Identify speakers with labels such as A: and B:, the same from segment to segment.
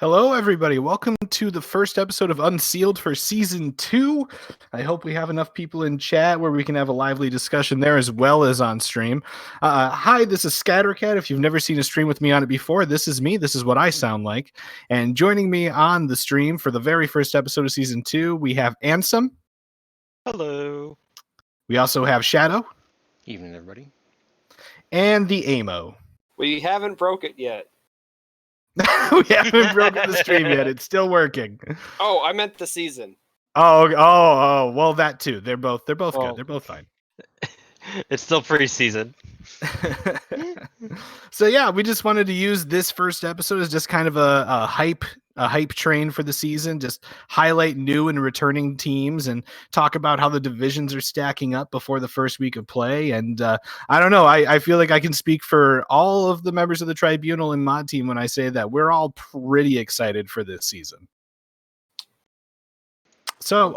A: Hello, everybody. Welcome to the first episode of UnCEALed for Season 2. I hope we have enough people in chat where we can have a lively discussion there as well as on stream. Hi, this is Scattercat. If you've never seen a stream with me on it before, this is me. This is what I sound like. And joining me on the stream for the very first episode of Season 2, we have Ansem.
B: Hello.
A: We also have Shadow.
B: Evening, everybody.
A: And the Amo.
C: We haven't broke it yet.
A: We haven't broken the stream yet. It's still working.
C: Oh, I meant the season.
A: Oh, well, that too. They're both good. They're both fine.
B: It's still pre-season.
A: So yeah, we just wanted to use this first episode as just kind of a hype train for the season, just highlight new and returning teams and talk about how the divisions are stacking up before the first week of play. And I don't know, I feel like I can speak for all of the members of the Tribunal and Mod Team when I say that we're all pretty excited for this season. So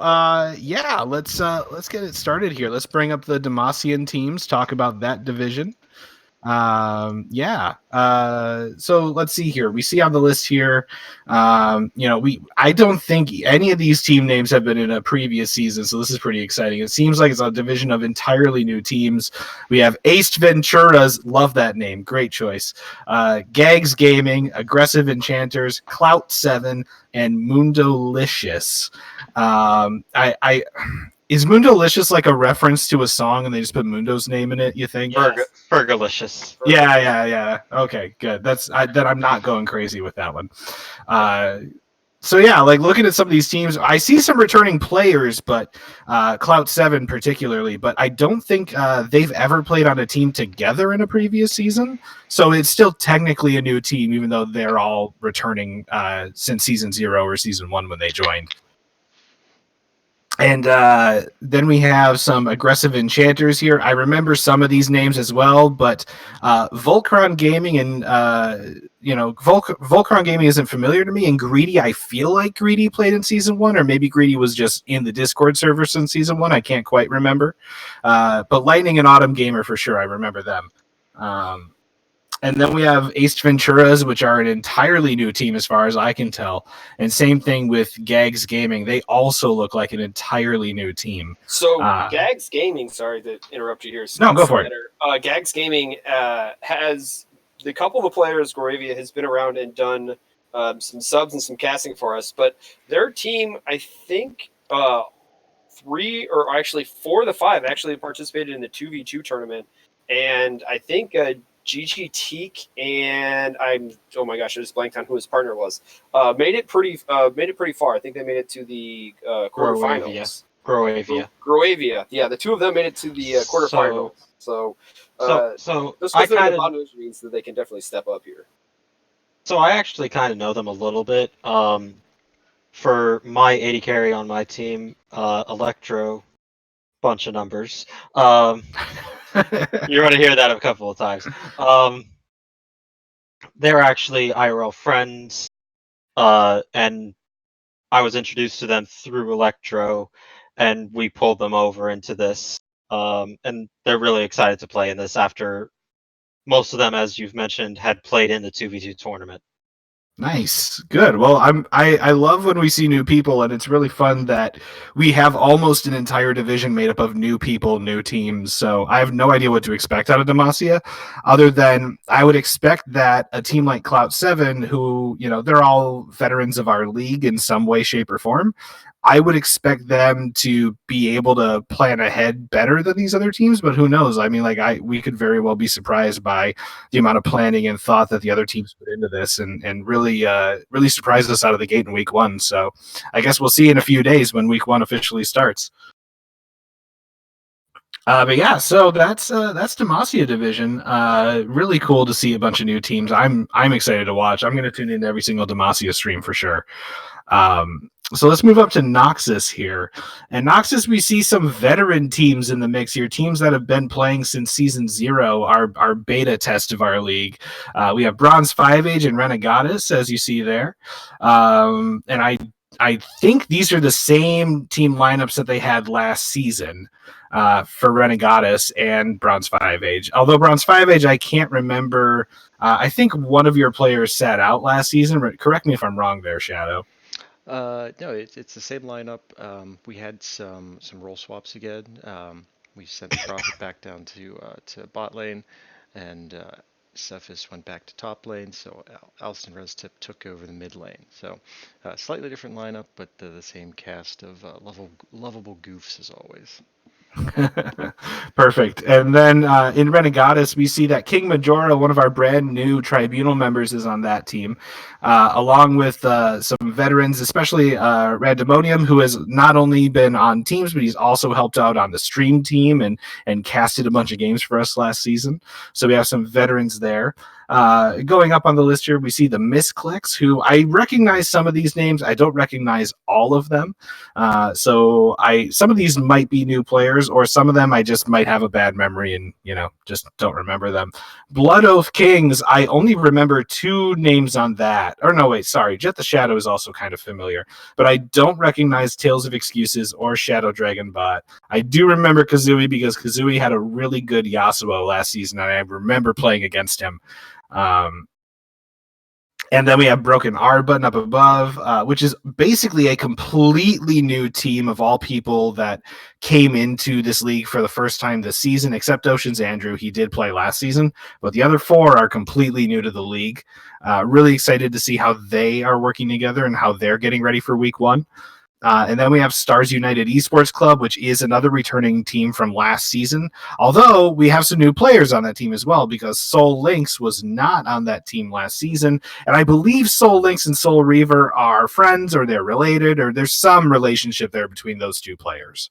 A: yeah, let's get it started here. Let's bring up the Demacian teams, talk about that division. So let's see here. We see on the list here, I don't think any of these team names have been in a previous season, so this is pretty exciting. It seems like it's a division of entirely new teams. We have Aced Venturas, love that name, great choice. Gags Gaming, Aggressive Enchanters, Clout 7, and Mundolicious. Is Mundolicious like a reference to a song and they just put Mundo's name in it, you think?
C: Yes.
B: Burgerlicious.
A: Yeah. Okay, good. I'm not going crazy with that one. So yeah, like looking at some of these teams, I see some returning players, but Clout 7 particularly, but I don't think they've ever played on a team together in a previous season. So it's still technically a new team, even though they're all returning since Season 0 or Season 1 when they joined. And then we have some Aggressive Enchanters here. I remember some of these names as well, but Volcron Gaming and Volcron Gaming isn't familiar to me. And Greedy, I feel like Greedy played in Season 1, or maybe Greedy was just in the Discord server since Season 1. I can't quite remember. But Lightning and Autumn Gamer for sure, I remember them. And then we have Aced Venturas, which are an entirely new team as far as I can tell. And same thing with Gags Gaming. They also look like an entirely new team.
C: So Gags Gaming, sorry to interrupt you here.
A: No, go for it.
C: Gags Gaming has the couple of the players, Goravia, has been around and done some subs and some casting for us. But their team, I think 3 or actually 4 of the 5 actually participated in the 2v2 tournament. And I think GG Teak and oh my gosh, I just blanked on who his partner was. Made it pretty far. I think they made it to the quarterfinals. Groavia. Yeah, the two of them made it to the quarterfinals. So this means that they can definitely step up here.
B: So I actually kind of know them a little bit. For my 80 carry on my team, Electro, bunch of numbers. You're going to hear that a couple of times. They're actually IRL friends, and I was introduced to them through Electro, and we pulled them over into this. And they're really excited to play in this after most of them, as you've mentioned, had played in the 2v2 tournament.
A: Nice. Good. Well, I love when we see new people, and it's really fun that we have almost an entire division made up of new people, new teams. So I have no idea what to expect out of Demacia, other than I would expect that a team like Clout 7, who, they're all veterans of our league in some way, shape, or form, I would expect them to be able to plan ahead better than these other teams, but who knows? I mean, we could very well be surprised by the amount of planning and thought that the other teams put into this, and really surprised us out of the gate in Week 1. So I guess we'll see in a few days when Week 1 officially starts. But yeah, so that's Demacia division. Really cool to see a bunch of new teams. I'm excited to watch. I'm going to tune in to every single Demacia stream for sure. So let's move up to Noxus here. And Noxus, we see some veteran teams in the mix here, teams that have been playing since Season 0, our beta test of our league. We have Bronze 5 Age and Renegatus, as you see there. And I think these are the same team lineups that they had last season. for Renegatus and Bronze 5 Age. Although Bronze 5 Age, I can't remember. I think one of your players sat out last season. Correct me if I'm wrong there, Shadow.
D: No, it's the same lineup. We had some role swaps again. We sent Prophet back down to bot lane, and Cephas went back to top lane. So Alston Restip took over the mid lane. So slightly different lineup, but the same cast of lovable goofs as always.
A: Perfect. And then in Renegatus, we see that King Majora, one of our brand new tribunal members, is on that team, along with some veterans, especially Randemonium, who has not only been on teams, but he's also helped out on the stream team and casted a bunch of games for us last season. So we have some veterans there. Going up on the list here, we see the Misclicks, who I recognize some of these names. I don't recognize all of them. So some of these might be new players, or some of them I just might have a bad memory and just don't remember them. Blood Oath Kings, I only remember 2 names on that. Or no, wait, sorry. Jet the Shadow is also kind of familiar, but I don't recognize Tales of Excuses or Shadow Dragon Bot. I do remember Kazooie because Kazooie had a really good Yasuo last season, and I remember playing against him. And then we have Broken R Button up above, which is basically a completely new team of all people that came into this league for the first time this season, except Ocean's Andrew. He did play last season, but the other 4 are completely new to the league. Really excited to see how they are working together and how they're getting ready for week 1. And then we have Stars United Esports Club, which is another returning team from last season. Although we have some new players on that team as well, because Soul Lynx was not on that team last season. And I believe Soul Lynx and Soul Reaver are friends, or they're related, or there's some relationship there between those 2 players.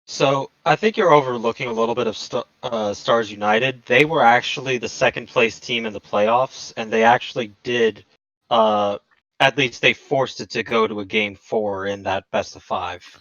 B: So I think you're overlooking a little bit of Stars United. They were actually the second place team in the playoffs, and they actually did. At least they forced it to go to a game 4 in that best of 5.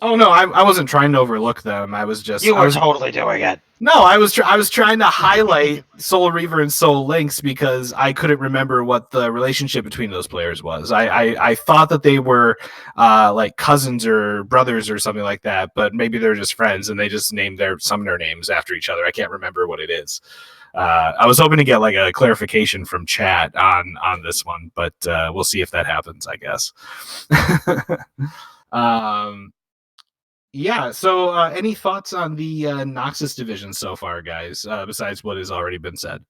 A: Oh no, I wasn't trying to overlook them. I was
B: totally doing it.
A: No, I was trying to highlight Soul Reaver and Soul Lynx because I couldn't remember what the relationship between those players was. I thought that they were like cousins or brothers or something like that, but maybe they're just friends and they just named their summoner names after each other. I can't remember what it is. I was hoping to get like a clarification from chat on this one, but we'll see if that happens, I guess. Yeah, so any thoughts on the Noxus division so far, guys, besides what has already been said?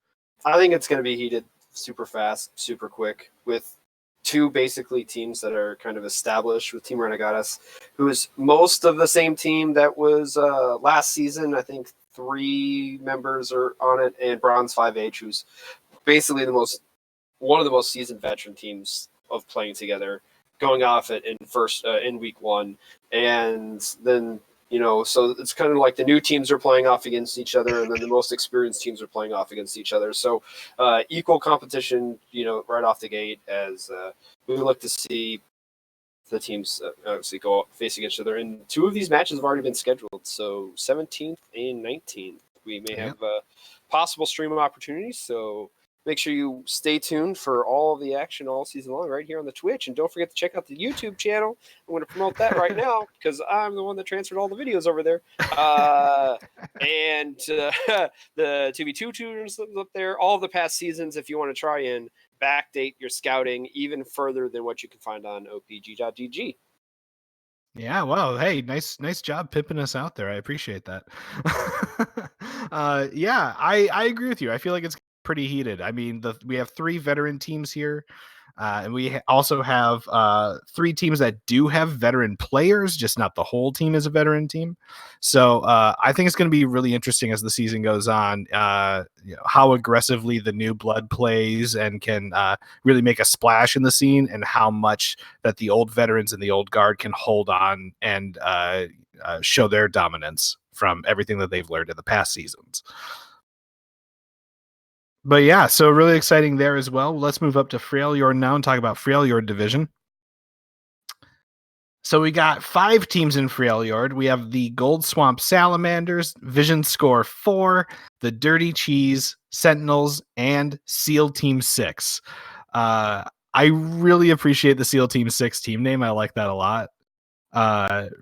C: I think it's going to be heated super fast, super quick, with 2 basically teams that are kind of established, with Team Renegatus, who is most of the same team that was last season. I think 3 members are on it, and Bronze 5H, who's basically one of the most seasoned veteran teams of playing together, going off it in week 1. And then, so it's kind of like the new teams are playing off against each other, and then the most experienced teams are playing off against each other. So equal competition, right off the gate, as we look to see the teams obviously go face against each other. And 2 of these matches have already been scheduled. So 17th and 19th, we may have possible stream opportunities. So make sure you stay tuned for all of the action all season long right here on the Twitch. And don't forget to check out the YouTube channel. I'm going to promote that right now because I'm the one that transferred all the videos over there. And the 2v2 tutors up there, all of the past seasons, if you want to try and backdate your scouting even further than what you can find on opg.gg.
A: Yeah, well, hey, nice job pimping us out there. I appreciate that. Yeah, I agree with you. I feel like it's pretty heated. I mean, we have 3 veteran teams here, and we also have 3 teams that do have veteran players, just not the whole team is a veteran team. So I think it's going to be really interesting as the season goes on, how aggressively the new blood plays and can really make a splash in the scene, and how much that the old veterans and the old guard can hold on and show their dominance from everything that they've learned in the past seasons. But yeah, so really exciting there as well. Let's move up to Freljord now and talk about Freljord division. So we got 5 teams in Freljord. We have the Gold Swamp Salamanders, Vision Score 4, the Dirty Cheese, Sentinels, and SEAL Team 6. I really appreciate the SEAL Team 6 team name. I like that a lot.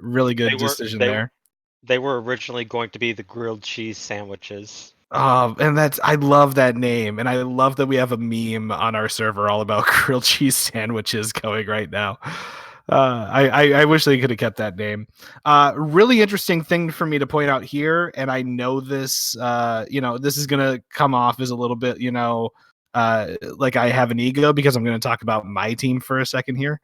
A: Really good decision there.
B: They were originally going to be the grilled cheese sandwiches.
A: And I love that name, and I love that we have a meme on our server all about grilled cheese sandwiches going right now. I wish they could have kept that name. Really interesting thing for me to point out here, and I know this, this is gonna come off as a little bit, like I have an ego because I'm going to talk about my team for a second here.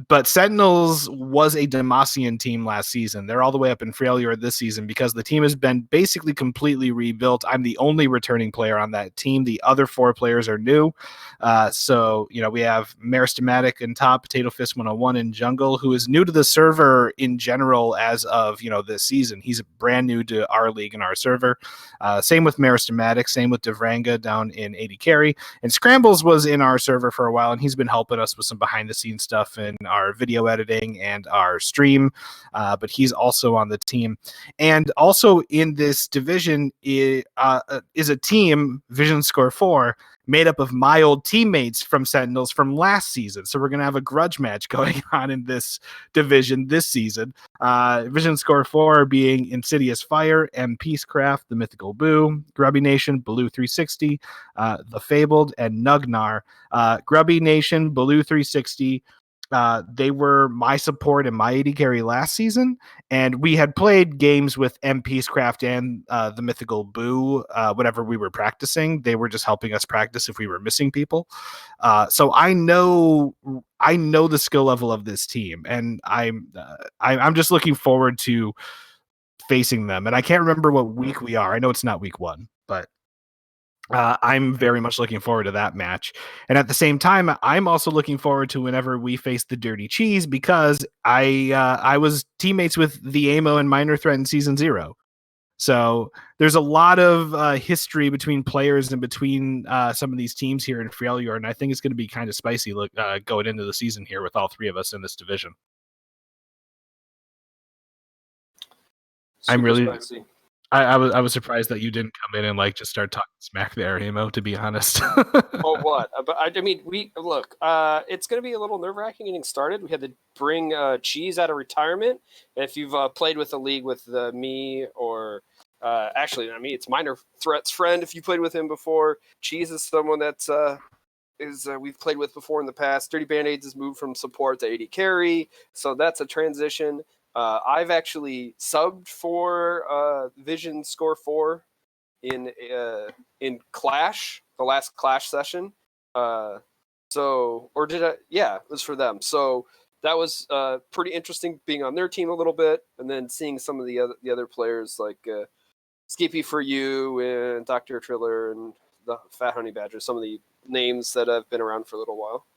A: But Sentinels was a Demacian team last season. They're all the way up in Failure this season because the team has been basically completely rebuilt. I'm the only returning player on that team. The other 4 players are new. So we have Meristematic in top, Potato Fist 101 in jungle, who is new to the server in general as of, this season. He's brand new to our league and our server. Same with Meristematic, same with Devranga down in AD Carry. And Scrambles was in our server for a while, and he's been helping us with some behind-the-scenes stuff and our video editing and our stream, but he's also on the team. And also in this division is a team, Vision Score 4, made up of my old teammates from Sentinels from last season. So we're going to have a grudge match going on in this division this season. Vision Score 4 being Insidious Fire, M Peacecraft, The Mythical Boo, Grubby Nation, Baloo 360, The Fabled, and Nugnar. Grubby Nation, Baloo 360, they were my support and my AD carry last season, and we had played games with M Peacecraft and the Mythical Boo whenever we were practicing. They were just helping us practice if we were missing people. So I know the skill level of this team, and I'm just looking forward to facing them. And I can't remember what week we are. I know it's not week 1, but I'm very much looking forward to that match. And at the same time, I'm also looking forward to whenever we face the Dirty Cheese, because I was teammates with the Amo and Minor Threat in Season 0. So there's a lot of history between players and between some of these teams here in Failure, and I think it's going to be kind of spicy going into the season here with all 3 of us in this division. I'm really spicy. I was surprised that you didn't come in and just start talking smack there, Amo, to be honest.
C: Oh, what? But I mean, look. It's going to be a little nerve-wracking getting started. We had to bring Cheese out of retirement. And if you've played with the league with me or actually, I mean, it's Minor Threat's friend. If you played with him before, Cheese is someone that's we've played with before in the past. Dirty Band-Aids has moved from support to AD carry, so that's a transition. I've actually subbed for Vision Score 4 in Clash, the last Clash session. Yeah, it was for them. So that was pretty interesting being on their team a little bit, and then seeing some of the other players like Skippy for You and Dr. Triller and the Fat Honey Badger, some of the names that have been around for a little while.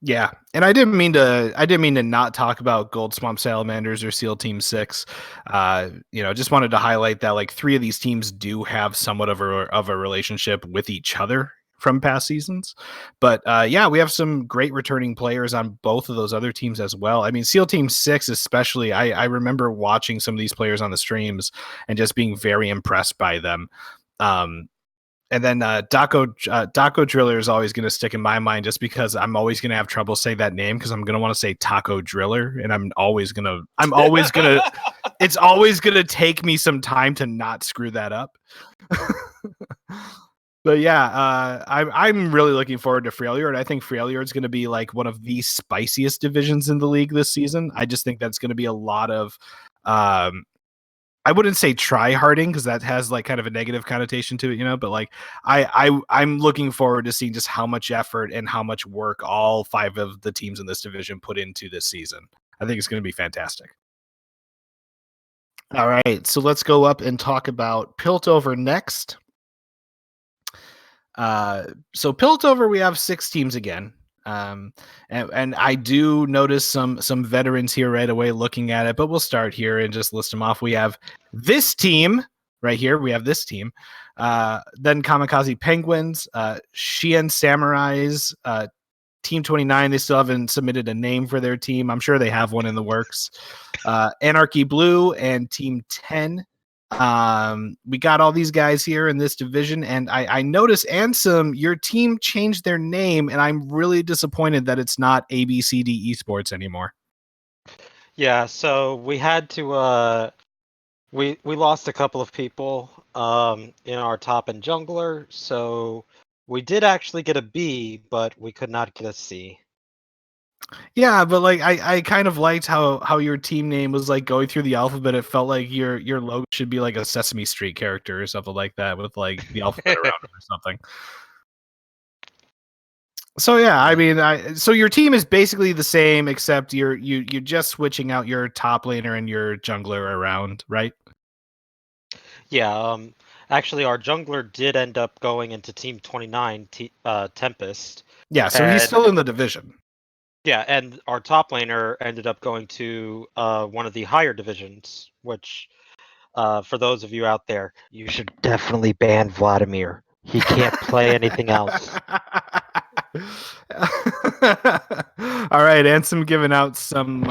A: Yeah, and I didn't mean to not talk about Gold Swamp Salamanders or SEAL Team 6. Just wanted to highlight that 3 of these teams do have somewhat of a relationship with each other from past seasons. But we have some great returning players on both of those other teams as well. I mean, SEAL Team 6 especially, I remember watching some of these players on the streams and just being very impressed by them. And then Daco Driller is always going to stick in my mind, just because I'm always going to have trouble saying that name, because I'm going to want to say Taco Driller, and it's always going to take me some time to not screw that up. But yeah, I'm really looking forward to Failure, and I think Failure is going to be one of the spiciest divisions in the league this season. I just think that's going to be a lot of I wouldn't say try-harding, because that has kind of a negative connotation to it, but I'm looking forward to seeing just how much effort and how much work all 5 of the teams in this division put into this season. I think it's going to be fantastic. All right, so let's go up and talk about Piltover next. So Piltover, we have 6 teams again. And I do notice some veterans here right away looking at it, but we'll start here and just list them off. We have this team right here. We have this team. Then Kamikaze Penguins, Shien Samurais, Team 29. They still haven't submitted a name for their team. I'm sure they have one in the works. Anarchy Blue and Team 10. We got all these guys here in this division, and I noticed, Ansem, your team changed their name, and I'm really disappointed that it's not ABCD Esports anymore.
B: Yeah, so we had to we lost a couple of people in our top and jungler, so we did actually get a B, but we could not get a C.
A: Yeah, but like I kind of liked how your team name was like going through the alphabet. It felt like your logo should be like a Sesame Street character or something like that with like the alphabet around it or something. So yeah, I mean, so your team is basically the same except you're just switching out your top laner and your jungler around, right?
B: Yeah, actually our jungler did end up going into Team 29, Tempest.
A: Yeah, so he's
B: And
A: still in the division.
B: yeah, and our top laner ended up going to one of the higher divisions, which for those of you out there, you should definitely ban Vladimir. He can't play anything else.
A: All right, Ansem giving out some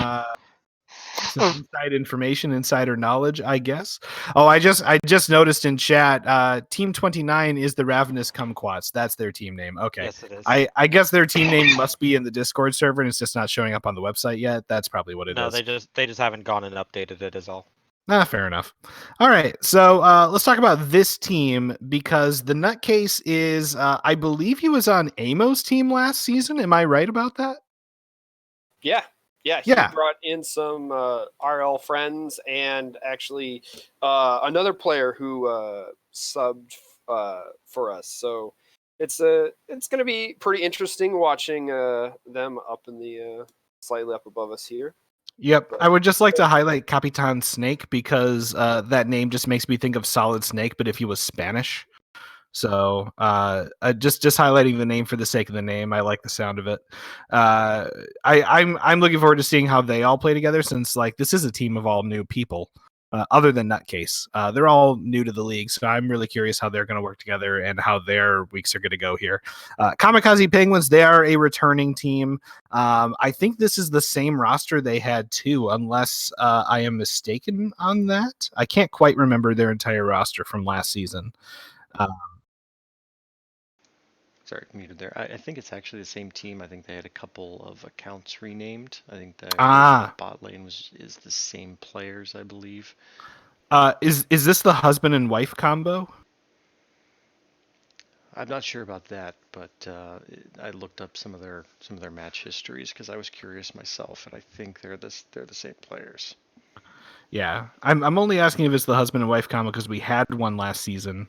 A: inside information, insider knowledge, I guess. Oh, I just noticed in chat, Team 29 is the Ravenous Kumquats. That's their team name. Okay.
B: Yes, it is.
A: I guess their team name must be in the Discord server and it's just not showing up on the website yet. That's probably what it
B: No,
A: is.
B: they just haven't gone and updated it is all.
A: Fair enough. All right, so let's talk about this team because the nutcase is, I believe he was on Amo's team last season. Am I right about that?
C: Yeah. Yeah, he
A: Yeah.
C: brought in some RL friends and actually another player who subbed for us. So it's going to be pretty interesting watching them up in the slightly up above us here.
A: Yep.
C: But
A: I would just like to highlight Capitan Snake because that name just makes me think of Solid Snake, but if he was Spanish. So just highlighting the name for the sake of the name. I like the sound of it. I'm looking forward to seeing how they all play together since like this is a team of all new people. Other than Nutcase, they're all new to the league, so I'm really curious how they're going to work together and how their weeks are going to go here. Kamikaze Penguins, they are a returning team. I think this is the same roster they had too, unless I am mistaken on that. I can't quite remember their entire roster from last season.
D: Sorry, muted there. I think it's actually the same team. I think they had a couple of accounts renamed. I think the bot lane is the same players, I believe.
A: Is this the husband and wife combo?
D: I'm not sure about that, but I looked up some of their match histories because I was curious myself, and I think they're the same players.
A: Yeah, I'm only asking if it's the husband and wife combo because we had one last season,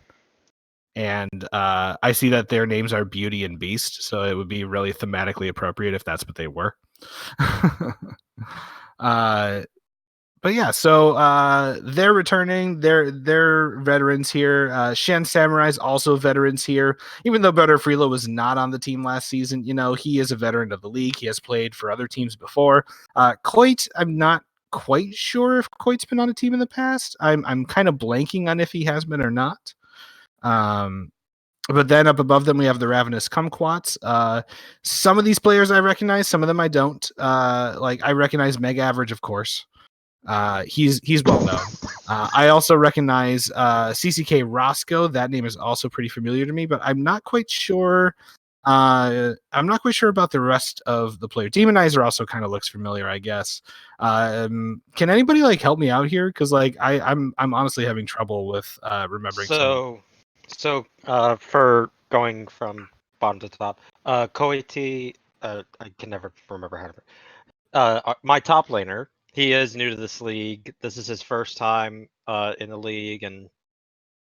A: and I see that their names are Beauty and Beast, so it would be really thematically appropriate if that's what they were. But yeah, so they're returning. They're veterans here. Shen Samurai's also veterans here. Even though Better Freelo was not on the team last season, you know, he is a veteran of the league. He has played for other teams before. Coit, I'm not quite sure if Coit's been on a team in the past. I'm kind of blanking on if he has been or not. But then up above them, we have the Ravenous Kumquats. Some of these players I recognize, some of them I don't. Like I recognize Mega Average, of course. He's well known. I also recognize CCK Roscoe. That name is also pretty familiar to me, but I'm not quite sure. I'm not quite sure about the rest of the player. Demonizer also kind of looks familiar, I guess. Can anybody like help me out here? Because like I'm honestly having trouble with remembering.
B: So for going from bottom to top, Koiti, I can never remember how to. My top laner, he is new to this league. This is his first time in the league and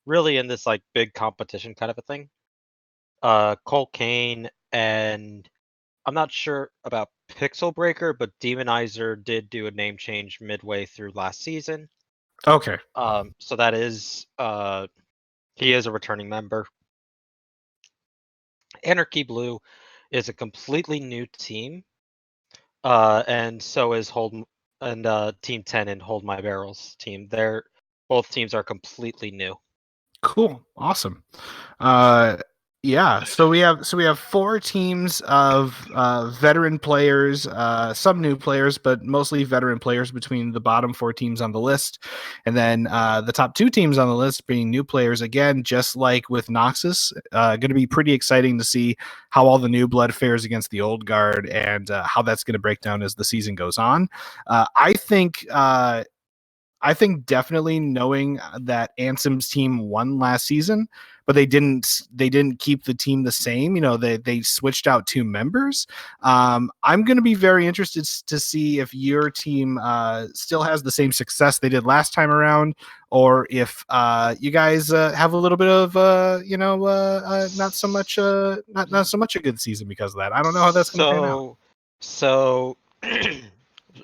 B: really in this like big competition kind of a thing. Cole Kane, and I'm not sure about Pixel Breaker, but Demonizer did do a name change midway through last season.
A: Okay.
B: So that is he is a returning member. Anarchy Blue is a completely new team. And so is Team 10 and Hold My Barrels team. Both teams are completely new.
A: Cool. Awesome. Yeah, so we have 4 teams of veteran players, some new players, but mostly veteran players between the bottom 4 teams on the list, and then the top 2 teams on the list being new players again, just like with Noxus. Going to be pretty exciting to see how all the new blood fares against the old guard and how that's going to break down as the season goes on. I think definitely knowing that Ansem's team won last season, but they didn't keep the team the same. They switched out 2 members. I'm going to be very interested to see if your team still has the same success they did last time around, or if you guys have a little bit of not so much not so much a good season because of that. I don't know how that's going to pan out.
B: So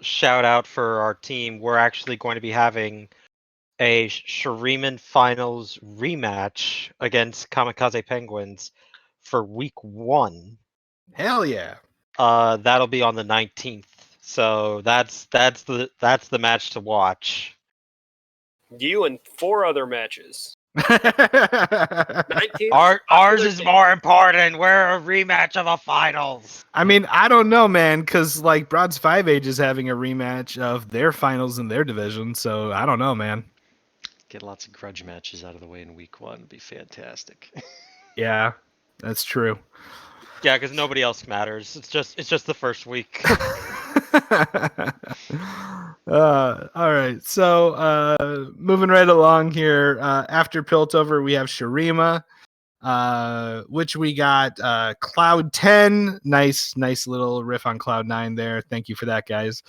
B: shout out for our team. We're actually going to be having a Shuriman Finals rematch against Kamikaze Penguins for week 1.
A: Hell yeah.
B: That'll be on the 19th. So that's the match to watch.
C: You and 4 other matches. 19th.
B: Ours is more important. We're a rematch of a finals.
A: I mean, I don't know, man, because like Broad's 5Age is having a rematch of their finals in their division, so I don't know, man.
D: Get lots of grudge matches out of the way in week 1 would be fantastic.
A: Yeah, that's true.
B: Yeah, because nobody else matters. It's just the first week.
A: All right, so moving right along here. After Piltover, we have Shurima, which we got Cloud 10. Nice little riff on Cloud 9 there. Thank you for that, guys.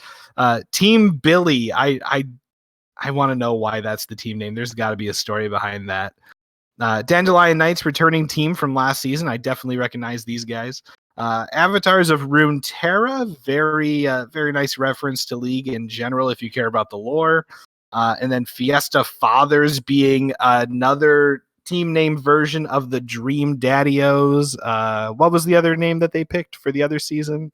A: Team Billy. I want to know why that's the team name. There's got to be a story behind that. Dandelion Knights, returning team from last season. I definitely recognize these guys. Avatars of Runeterra, very nice reference to League in general if you care about the lore. And then Fiesta Fathers being another team name version of the Dream Daddios. What was the other name that they picked for the other season?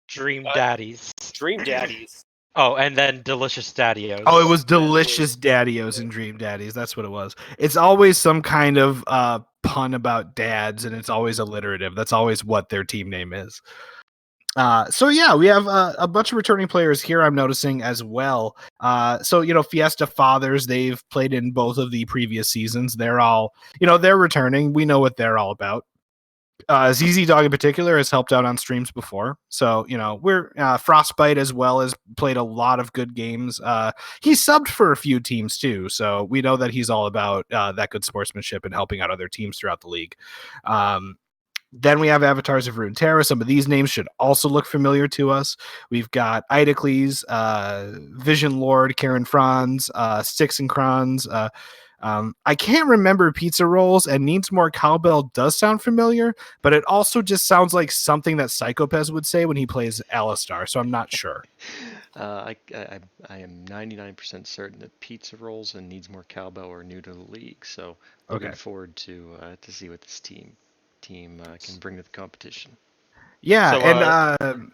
B: Dream Daddies.
C: Dream Daddies.
B: Oh, and then Delicious Daddios.
A: Oh, it was Delicious Daddios and Dream Daddies. That's what it was. It's always some kind of pun about dads, and it's always alliterative. That's always what their team name is. So yeah, we have a bunch of returning players here. I'm noticing as well. So Fiesta Fathers, they've played in both of the previous seasons. They're all, they're returning. We know what they're all about. ZZ Dog in particular has helped out on streams before. So, we're Frostbite as well has played a lot of good games. He's subbed for a few teams too. So we know that he's all about that good sportsmanship and helping out other teams throughout the league. Then we have Avatars of Runeterra. Some of these names should also look familiar to us. We've got Idocles, Vision Lord, Karen Franz, Styx and Kronz. I can't remember Pizza Rolls, and Needs More Cowbell does sound familiar, but it also just sounds like something that Psychopez would say when he plays Alistar, so I'm not sure.
D: I am 99% certain that Pizza Rolls and Needs More Cowbell are new to the league, so looking forward to see what this team can bring to the competition.
A: Yeah,
B: So,
A: and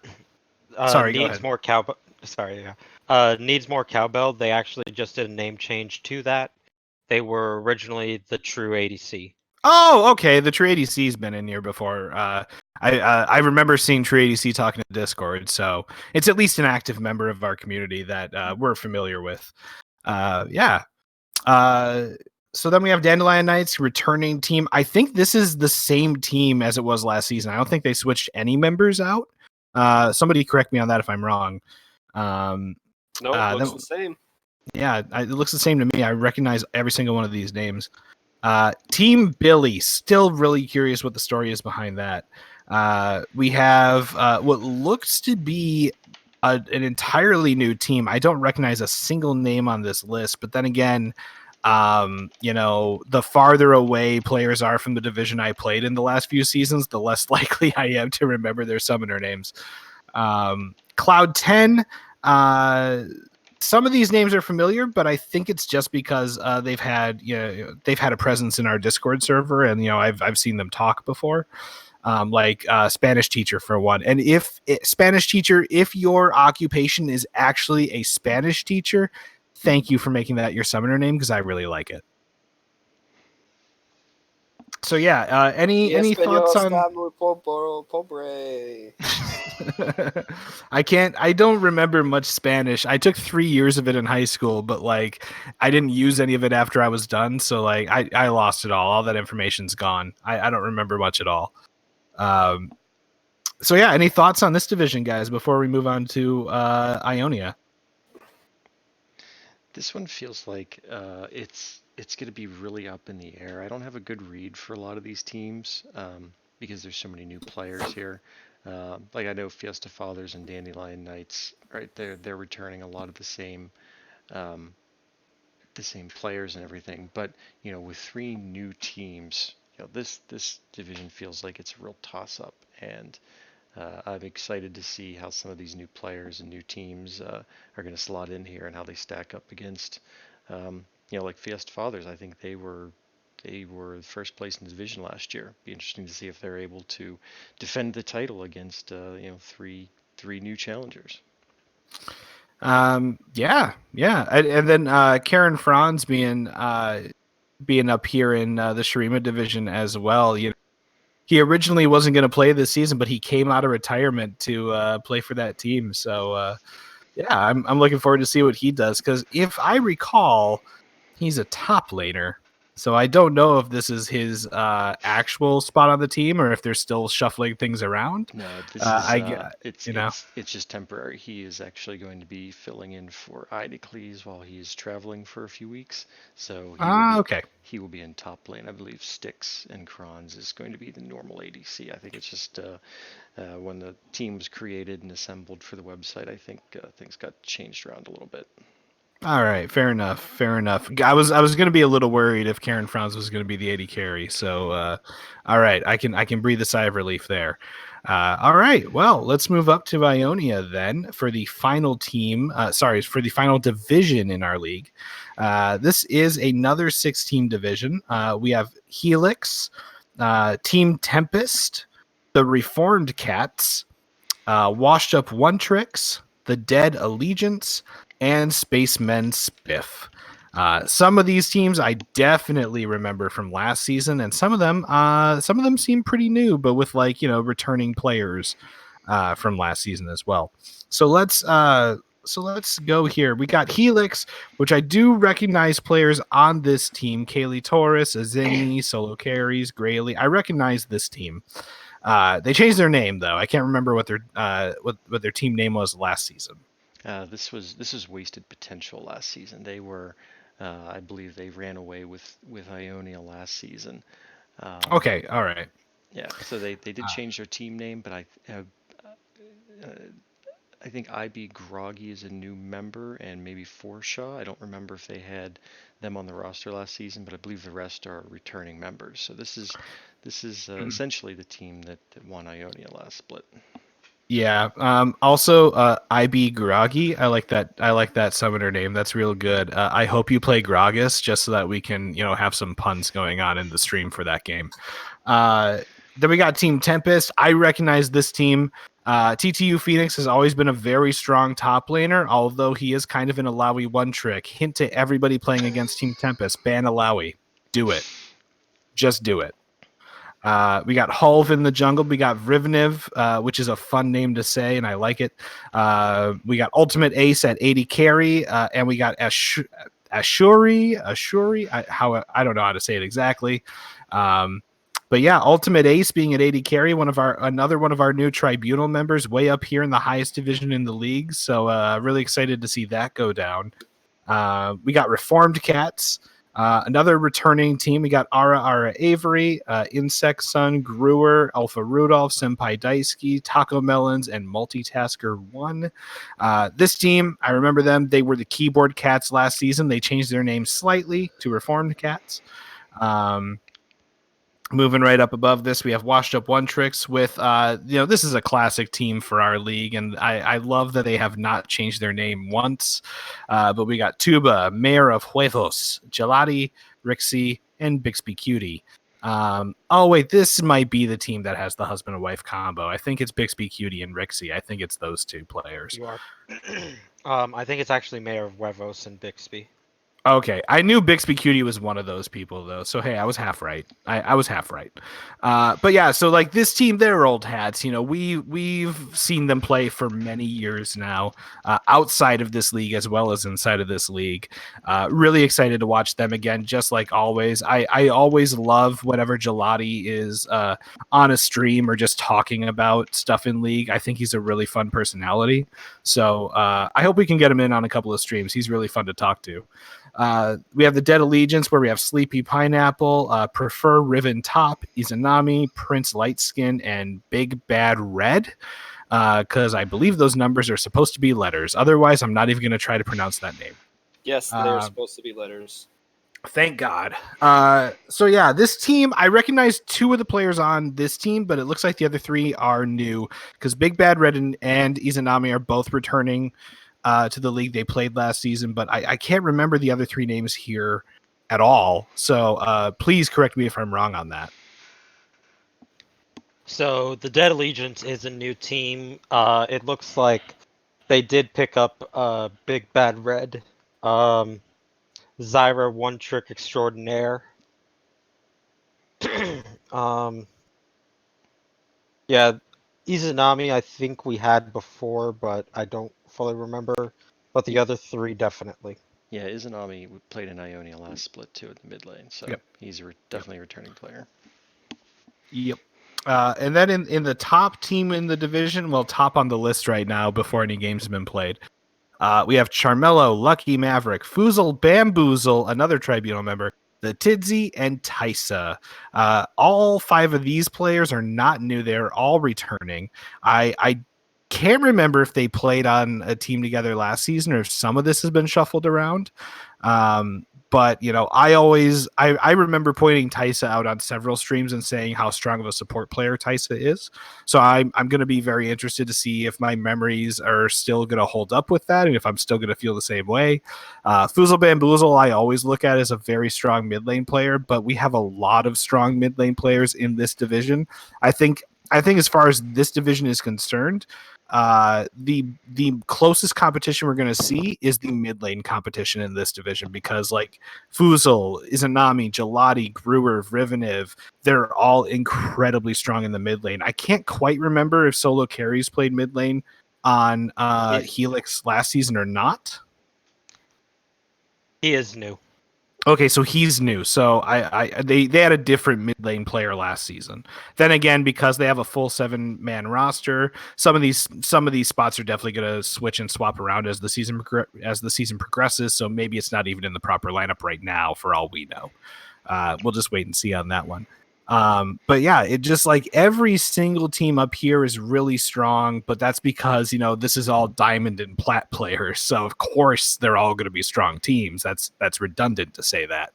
A: sorry, go
B: Needs
A: ahead.
B: More Cowbell. Sorry, yeah. Needs More Cowbell. They actually just did a name change to that. They were originally the True ADC.
A: Oh, okay. The True ADC's been in here before. I remember seeing True ADC talking to Discord, so it's at least an active member of our community that we're familiar with. Yeah. So then we have Dandelion Knights, returning team. I think this is the same team as it was last season. I don't think they switched any members out. Somebody correct me on that if I'm wrong.
C: No, it looks the same.
A: Yeah, it looks the same to me. I recognize every single one of these names. Team Billy, still really curious what the story is behind that. We have what looks to be an entirely new team. I don't recognize a single name on this list, but then again, the farther away players are from the division I played in the last few seasons, the less likely I am to remember their summoner names. Cloud 10, some of these names are familiar, but I think it's just because they've had a presence in our Discord server, and I've seen them talk before, like Spanish teacher for one. And Spanish teacher, if your occupation is actually a Spanish teacher, thank you for making that your summoner name because I really like it. So yeah,
C: Y
A: any
C: español
A: thoughts on?
C: está muy pobre.
A: I don't remember much Spanish. I took 3 years of it in high school, but like I didn't use any of it after I was done. So like I lost it all. All that information's gone. I don't remember much at all. Um, so yeah, any thoughts on this division, guys, before we move on to Ionia?
D: This one feels like it's going to be really up in the air. I don't have a good read for a lot of these teams because there's so many new players here. Like I know Fiesta Fathers and Dandelion Knights, right? They're returning a lot of um, the same players and everything. But with three new teams, this division feels like it's a real toss up, and I'm excited to see how some of these new players and new teams are going to slot in here and how they stack up against, like Fiesta Fathers. I think they were first place in the division last year. Be interesting to see if they're able to defend the title against three new challengers.
A: Yeah, and then Karen Franz being up here in the Shurima division as well. He originally wasn't going to play this season, but he came out of retirement to play for that team. So yeah, I'm looking forward to see what he does, because if I recall, he's a top laner. So I don't know if this is his actual spot on the team or if they're still shuffling things around.
D: No, this is it's
A: you know.
D: it's just temporary. He is actually going to be filling in for Idocles while he is traveling for a few weeks. So
A: Okay.
D: he will be in top lane. I believe Styx and Kronz is going to be the normal ADC. I think it's just when the team was created and assembled for the website, I think things got changed around a little bit.
A: All right, fair enough. Fair enough. I was going to be a little worried if Karen Franz was going to be the AD carry. So, all right, I can breathe a sigh of relief there. All right, well, let's move up to Ionia then for the final team. For the final division in our league. This is another 6-team division. We have Helix, Team Tempest, the Reformed Cats, Washed Up One Tricks, The Dead Allegiance, and Spacemen Spiff. Some of these teams I definitely remember from last season, and some of them seem pretty new, but with returning players from last season as well. So let's go here. We got Helix, which I do recognize players on this team: Kaylee Torres, Azeni, Solo Carries, Grayley. I recognize this team. They changed their name though. I can't remember what their team name was last season.
D: This was Wasted Potential last season. They were, I believe, they ran away with Ionia last season.
A: Okay, all right.
D: Yeah, so they did change their team name, but I think IB Groggy is a new member, and maybe Forshaw. I don't remember if they had them on the roster last season, but I believe the rest are returning members. So this is essentially the team that won Ionia last split.
A: Yeah. Also, IB Groggy. I like that. I like that summoner name. That's real good. I hope you play Gragas just so that we can, have some puns going on in the stream for that game. Then we got Team Tempest. I recognize this team. TTU Phoenix has always been a very strong top laner, although he is kind of an Alawi one trick. Hint to everybody playing against Team Tempest: ban Alawi. Do it. Just do it. We got Hulv in the jungle. We got Vrivnev, which is a fun name to say, and I like it. We got Ultimate Ace at 80 carry, and we got Ashuri. I don't know how to say it exactly. But yeah, Ultimate Ace being at 80 carry, another one of our new tribunal members, way up here in the highest division in the league. So really excited to see that go down. We got Reformed Cats. Another returning team, we got Ara Avery, Insect Sun, Grewer, Alpha Rudolph, Senpai Daisuke, Taco Melons, and Multitasker 1. This team, I remember them. They were the Keyboard Cats last season. They changed their name slightly to Reformed Cats. Moving right up above this, we have Washed Up One Tricks with, this is a classic team for our league, and I love that they have not changed their name once. But we got Tuba, Mayor of Huevos, Gelati, Rixie, and Bixby Cutie. Wait, this might be the team that has the husband and wife combo. I think it's Bixby Cutie and Rixie. I think it's those two players.
B: You are. I think it's actually Mayor of Huevos and Bixby.
A: Okay, I knew Bixby Cutie was one of those people though, so hey, I was half right. I was half right. But yeah, so like this team, they're old hats. You know, we've seen them play for many years now, outside of this league as well as inside of this league. Really excited to watch them again, just like always. I always love whenever Gelati is on a stream or just talking about stuff in league. I think he's a really fun personality. So I hope we can get him in on a couple of streams. He's really fun to talk to. We have the Dead Allegiance where we have Sleepy Pineapple, Prefer Riven Top, Izanami, Prince Lightskin, and Big Bad Red. Because I believe those numbers are supposed to be letters. Otherwise, I'm not even going to try to pronounce that name.
C: Yes, they're supposed to be letters.
A: Thank God. So yeah, this team, I recognize 2 of the players on this team, but it looks like the other 3 are new because Big Bad Red and Izanami are both returning to the league they played last season, but I can't remember the other 3 names here at all. So please correct me if I'm wrong on that.
B: So the Dead Allegiance is a new team. It looks like they did pick up Big Bad Red, Zyra One Trick Extraordinaire. Yeah, Izanami I think we had before, but I don't fully remember. But the other 3 definitely.
D: Yeah, Izanami played in Ionia last split too at the mid lane, so
A: Yep.
D: he's definitely a returning player.
A: Yep. And then in the top team in the division, well, top on the list right now before any games have been played, we have Charmello, Lucky Maverick, Foozle, Bamboozle, another Tribunal member, the Tidsy, and Tysa. All 5 of these players are not new. They're all returning. I can't remember if they played on a team together last season or if some of this has been shuffled around. But you know, I remember pointing Tysa out on several streams and saying how strong of a support player Tysa is. So I'm going to be very interested to see if my memories are still going to hold up with that and if I'm still going to feel the same way. Foozle Bamboozle I always look at as a very strong mid lane player, but we have a lot of strong mid lane players in this division. I think as far as this division is concerned, the closest competition we're going to see is the mid lane competition in this division because like Foozle, Izanami, Gelati, Gruer, Rivenev, they're all incredibly strong in the mid lane. I can't quite remember if solo carries played mid lane on Helix last season or not.
B: He is new.
A: Okay, so he's new. So they had a different mid lane player last season. Then again, because they have a full 7-man roster, some of these spots are definitely going to switch and swap around as the season progresses. So maybe it's not even in the proper lineup right now, for all we know. We'll just wait and see on that one. But yeah, it just like every single team up here is really strong, but that's because, you know, this is all diamond and plat players. So of course they're all going to be strong teams. That's redundant to say that.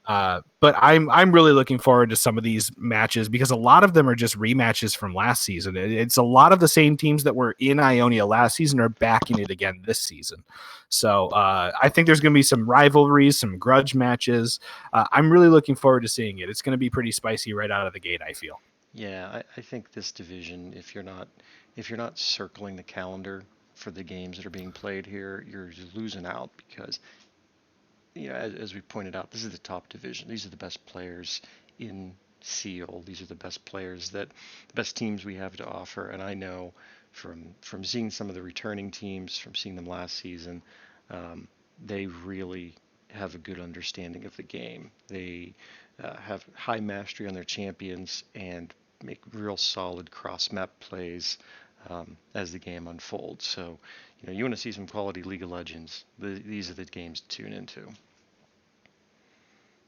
A: But I'm really looking forward to some of these matches because a lot of them are just rematches from last season. It's a lot of the same teams that were in Ionia last season are back in it again this season. So I think there's going to be some rivalries, some grudge matches. I'm really looking forward to seeing it. It's going to be pretty spicy right out of the gate, I feel.
D: Yeah, I think this division, if you're not circling the calendar for the games that are being played here, you're just losing out because, you know, as we pointed out, this is the top division. These are the best players in CEAL. These are the best players the best teams we have to offer. And I know from seeing some of the returning teams, from seeing them last season, they really have a good understanding of the game. They have high mastery on their champions and make real solid cross-map plays as the game unfolds. So, you know, you want to see some quality League of Legends. These are the games to tune into.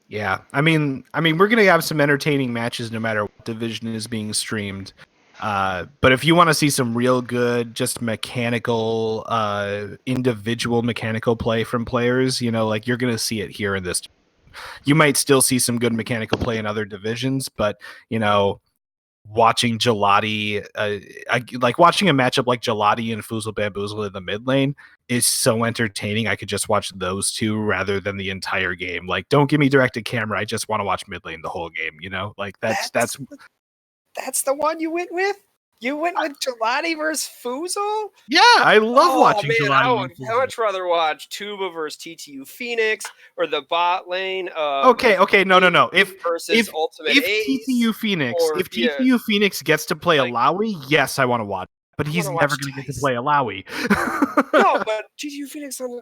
A: Yeah, I mean, we're gonna have some entertaining matches no matter what division is being streamed. But if you want to see some real good, just mechanical, individual mechanical play from players, you know, like you're gonna see it here in this. You might still see some good mechanical play in other divisions, but you know, watching Gelati, like watching a matchup like Gelati and Foozle Bamboozle in the mid lane is so entertaining. I could just watch those two rather than the entire game. Like, don't give me directed camera. I just want to watch mid lane the whole game. You know, like that's
C: the one you went with. You went with Gelati versus Fuzo?
A: Yeah, I love watching
C: man,
A: Gelati.
C: I would much rather watch Tuba versus TTU Phoenix or the bot lane.
A: Okay, no.
C: Versus Ultimate Ace.
A: If TTU Phoenix gets to play Alawi, yes, I want to watch. But he's never going to get to play Alawi.
C: No, but TTU Phoenix on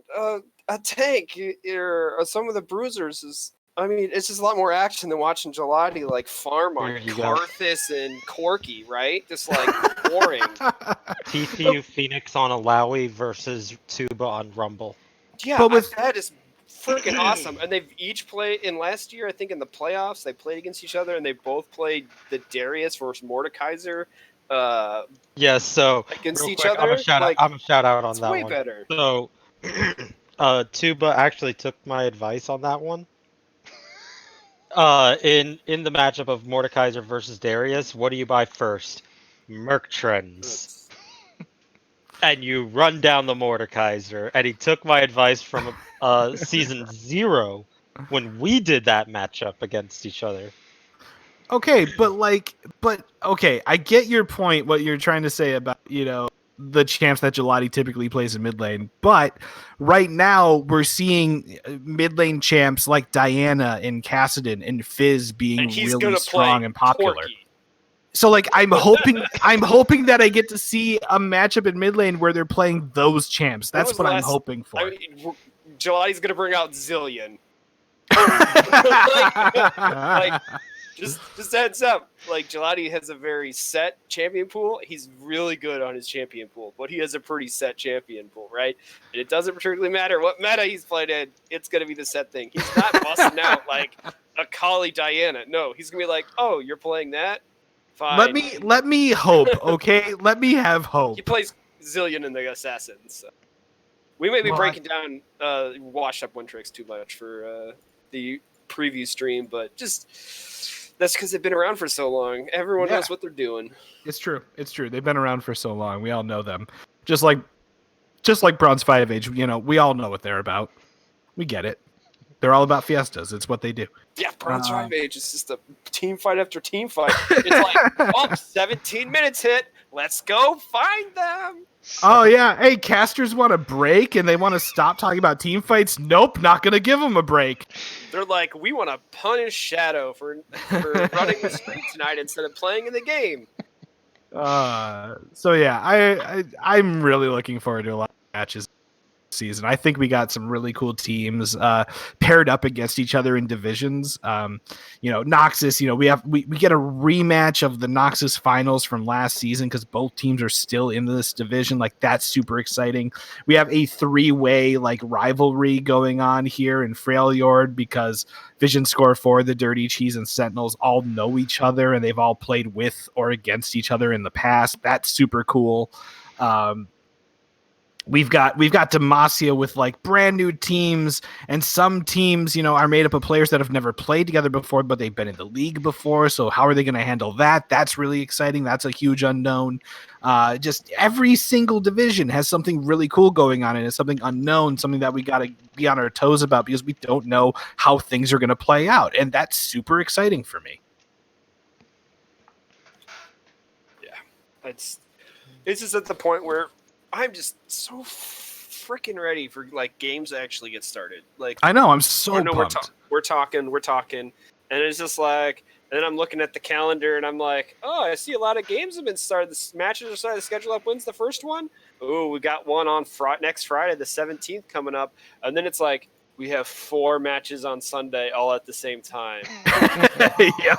C: a tank or some of the bruisers is. I mean, it's just a lot more action than watching Gelati like farm on Karthus and Corky, right? Just like boring.
B: TCU Phoenix on Alawi versus Tuba on Rumble.
C: Yeah, that is freaking awesome. And they've each played in last year, I think in the playoffs, they played against each other and they both played the Darius versus Mordekaiser.
B: So
C: against each
B: quick,
C: other.
B: I'm a shout out on that
C: way
B: one.
C: Better.
B: So Tuba actually took my advice on that one. In the matchup of Mordekaiser versus Darius, what do you buy first? Merc Trends. And you run down the Mordekaiser, and he took my advice from season 0 when we did that matchup against each other.
A: Okay, but I get your point, what you're trying to say about, the champs that Gelati typically plays in mid lane. But right now we're seeing mid lane champs like Diana and Cassidon and Fizz being really strong and popular. Porky. So I'm hoping that I get to see a matchup in mid lane where they're playing those champs. That's what I'm hoping for.
C: I mean, Gelati's gonna bring out Zillion. Just heads up. Gelati has a very set champion pool. He's really good on his champion pool, but he has a pretty set champion pool, right? And it doesn't particularly matter what meta he's played in. It's gonna be the set thing. He's not busting out like a Kali Diana. No, he's gonna be like, oh, you're playing that. Fine.
A: Let me hope, okay? Let me have hope.
C: He plays Zillion in the Assassins. So. We may be breaking down washed up one tricks too much for the preview stream, but just that's because they've been around for so long. Everyone knows what they're doing.
A: It's true. They've been around for so long. We all know them. Just like Bronze 5 Age, we all know what they're about. We get it. They're all about fiestas. It's what they do.
C: Yeah, Bronze 5 Age is just a team fight after team fight. It's like, 17 minutes hit. Let's go find them.
A: Oh, yeah. Hey, casters want a break and they want to stop talking about team fights? Nope, not going to give them a break.
C: They're like, we want to punish Shadow for running the street tonight instead of playing in the game.
A: So, yeah, I'm really looking forward to a lot of matches season. I think we got some really cool teams paired up against each other in divisions. Noxus, we get a rematch of the Noxus finals from last season because both teams are still in this division. That's super exciting. We have a 3-way rivalry going on here in Freljord because Vision Score 4, the Dirty Cheese, and Sentinels all know each other and they've all played with or against each other in the past. That's super cool. We've got Demacia with brand new teams, and some teams, are made up of players that have never played together before, but they've been in the league before. So how are they going to handle that? That's really exciting. That's a huge unknown. Just every single division has something really cool going on, and it's something unknown, something that we got to be on our toes about because we don't know how things are going to play out, and that's super exciting for me.
C: Yeah, it's just at the point where I'm just so freaking ready for games to actually get started.
A: I know, I'm so pumped.
C: We're talking, and it's just and then I'm looking at the calendar and I'm like, oh, I see a lot of games have been started. The matches are started. The schedule up wins the first one. Oh, we got one on next Friday, the 17th coming up, and then it's we have 4 matches on Sunday all at the same time.
A: Yeah.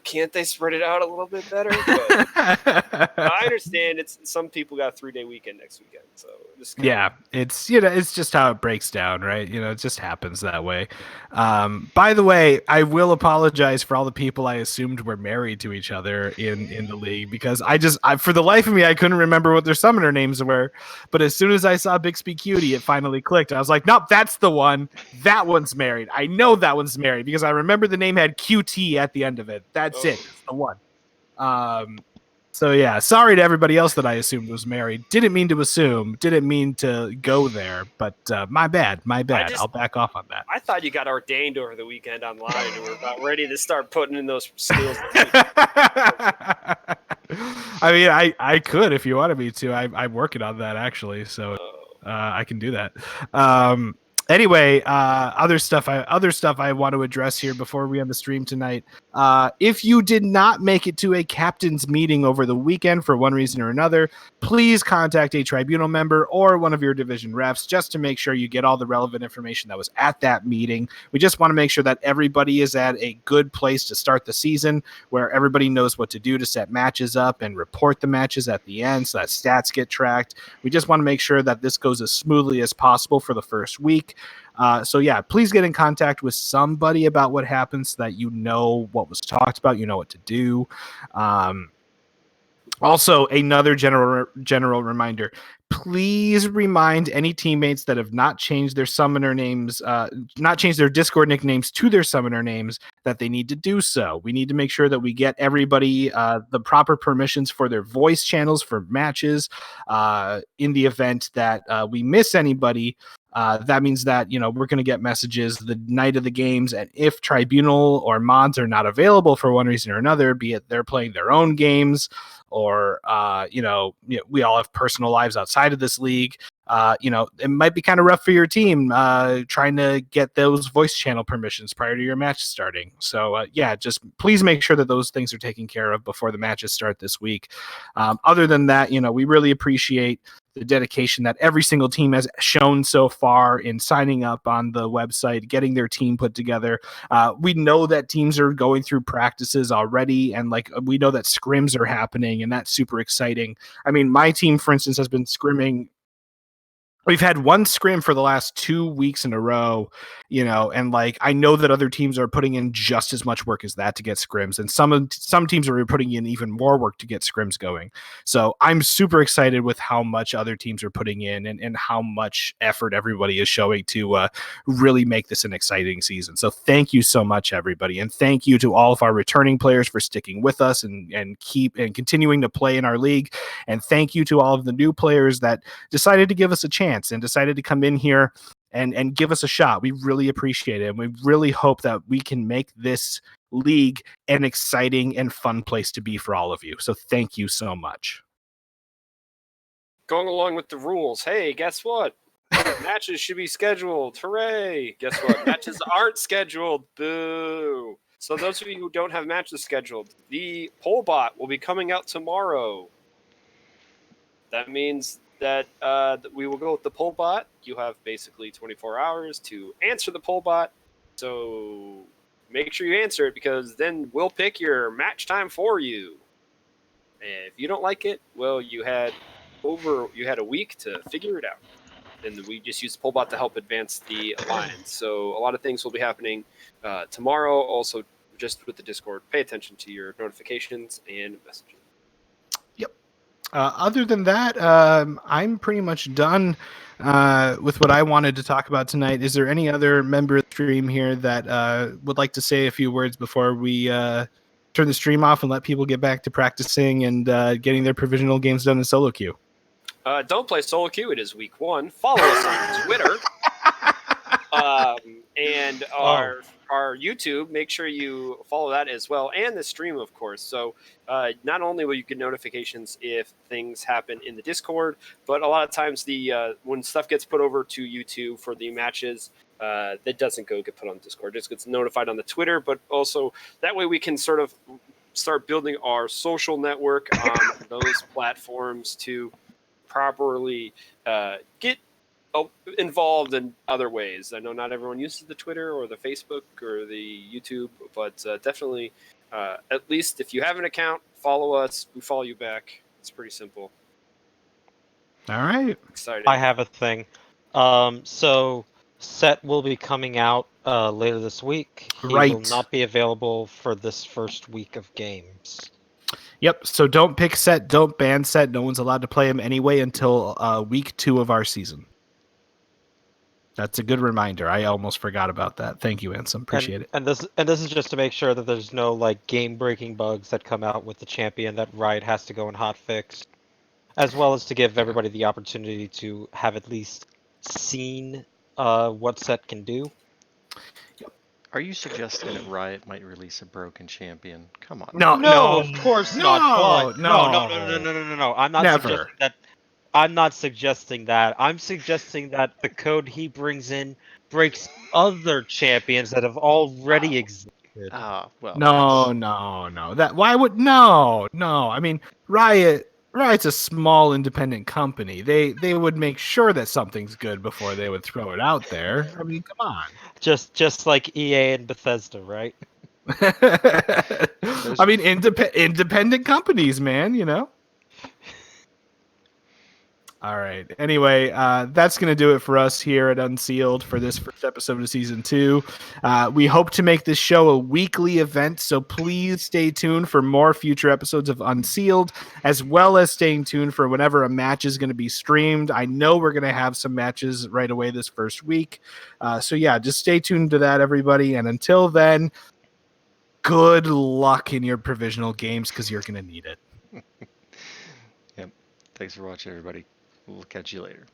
C: Can't they spread it out a little bit better? But I understand it's some people got a 3-day weekend next weekend, so
A: it's just how it breaks down, right? It just happens that way. By the way, I will apologize for all the people I assumed were married to each other in the league because I for the life of me I couldn't remember what their summoner names were. But as soon as I saw Bixby Cutie, it finally clicked. I was like, nope, that's the one. That one's married. I know that one's married because I remember the name had QT at the end of it. That's it. It's the one. So yeah, sorry to everybody else that I assumed was married. Didn't mean to assume. Didn't mean to go there. But my bad. I'll back off on that.
C: I thought you got ordained over the weekend online and were about ready to start putting in those skills.
A: I mean, I could if you wanted me to. I'm working on that actually, so I can do that. Anyway, other stuff I want to address here before we end the stream tonight. If you did not make it to a captain's meeting over the weekend for one reason or another, please contact a tribunal member or one of your division refs just to make sure you get all the relevant information that was at that meeting. We just want to make sure that everybody is at a good place to start the season, where everybody knows what to do to set matches up and report the matches at the end so that stats get tracked. We just want to make sure that this goes as smoothly as possible for the first week. So yeah, please get in contact with somebody about what happens so that you know what was talked about, you know what to do. Also, another general reminder: please remind any teammates that have not changed their summoner names, not changed their Discord nicknames to their summoner names, that they need to do so. We need to make sure that we get everybody the proper permissions for their voice channels for matches. In the event that we miss anybody, that means that we're going to get messages the night of the games, and if tribunal or mods are not available for one reason or another, be it they're playing their own games, or we all have personal lives outside of this league. It might be kind of rough for your team trying to get those voice channel permissions prior to your match starting. So just please make sure that those things are taken care of before the matches start this week. Other than that, we really appreciate the dedication that every single team has shown so far in signing up on the website, getting their team put together. We know that teams are going through practices already, and we know that scrims are happening, and that's super exciting. I mean, my team, for instance, has been scrimming. We've had one scrim for the last 2 weeks in a row, and I know that other teams are putting in just as much work as that to get scrims, and some teams are putting in even more work to get scrims going. So I'm super excited with how much other teams are putting in, and how much effort everybody is showing to really make this an exciting season. So thank you so much, everybody, and thank you to all of our returning players for sticking with us and continuing to play in our league, and thank you to all of the new players that decided to give us a chance and decided to come in here and give us a shot. We really appreciate it, and we really hope that we can make this league an exciting and fun place to be for all of you. So thank you so much.
C: Going along with the rules, hey, guess what? Matches should be scheduled. Hooray! Guess what? Matches aren't scheduled. Boo! So those of you who don't have matches scheduled, the poll bot will be coming out tomorrow. That means that we will go with the poll bot. You have basically 24 hours to answer the poll bot. So make sure you answer it, because then we'll pick your match time for you. And if you don't like it, well, you had a week to figure it out. And we just use the poll bot to help advance the alliance. So a lot of things will be happening tomorrow. Also, just with the Discord, pay attention to your notifications and messages.
A: Other than that, I'm pretty much done with what I wanted to talk about tonight. Is there any other member of the stream here that would like to say a few words before we turn the stream off and let people get back to practicing and getting their provisional games done in solo queue?
C: Don't play solo queue. It is week 1. Follow us on Twitter and our YouTube. Make sure you follow that as well, and the stream, of course. So not only will you get notifications if things happen in the Discord, but a lot of times when stuff gets put over to YouTube for the matches, that doesn't get put on Discord. It just gets notified on the Twitter, but also that way we can sort of start building our social network on those platforms to properly get involved in other ways. I know not everyone uses the Twitter or the Facebook or the YouTube, but definitely, at least if you have an account, follow us. We follow you back. It's pretty simple.
A: All right.
C: Exciting.
B: I have a thing. So Set will be coming out later this week. He will not be available for this first week of games.
A: Yep. So don't pick Set, don't ban Set. No one's allowed to play him anyway until week 2 of our season. That's a good reminder. I almost forgot about that. Thank you, Ansem. Appreciate it.
B: And this is just to make sure that there's no game-breaking bugs that come out with the champion that Riot has to go and hotfix, as well as to give everybody the opportunity to have at least seen what Set can do.
D: Are you suggesting that Riot might release a broken champion? Come on.
A: No,
B: No,
A: no,
B: of course not.
A: no,
B: But
A: no,
B: no. I'm not
A: never.
B: suggesting that. I'm not suggesting that. I'm suggesting that the code he brings in breaks other champions that have already existed.
D: Well,
A: No, no, no. That why would no, no. I mean, Riot's a small independent company. They would make sure that something's good before they would throw it out there. I mean, come on.
B: Just like EA and Bethesda, right?
A: I mean, independent companies, man. You know. All right. Anyway, that's going to do it for us here at UnCEALed for this first episode of season 2. We hope to make this show a weekly event, so please stay tuned for more future episodes of UnCEALed, as well as staying tuned for whenever a match is going to be streamed. I know we're going to have some matches right away this first week. So yeah, just stay tuned to that, everybody. And until then, good luck in your provisional games because you're going to need it.
D: Yep. Thanks for watching, everybody. We'll catch you later.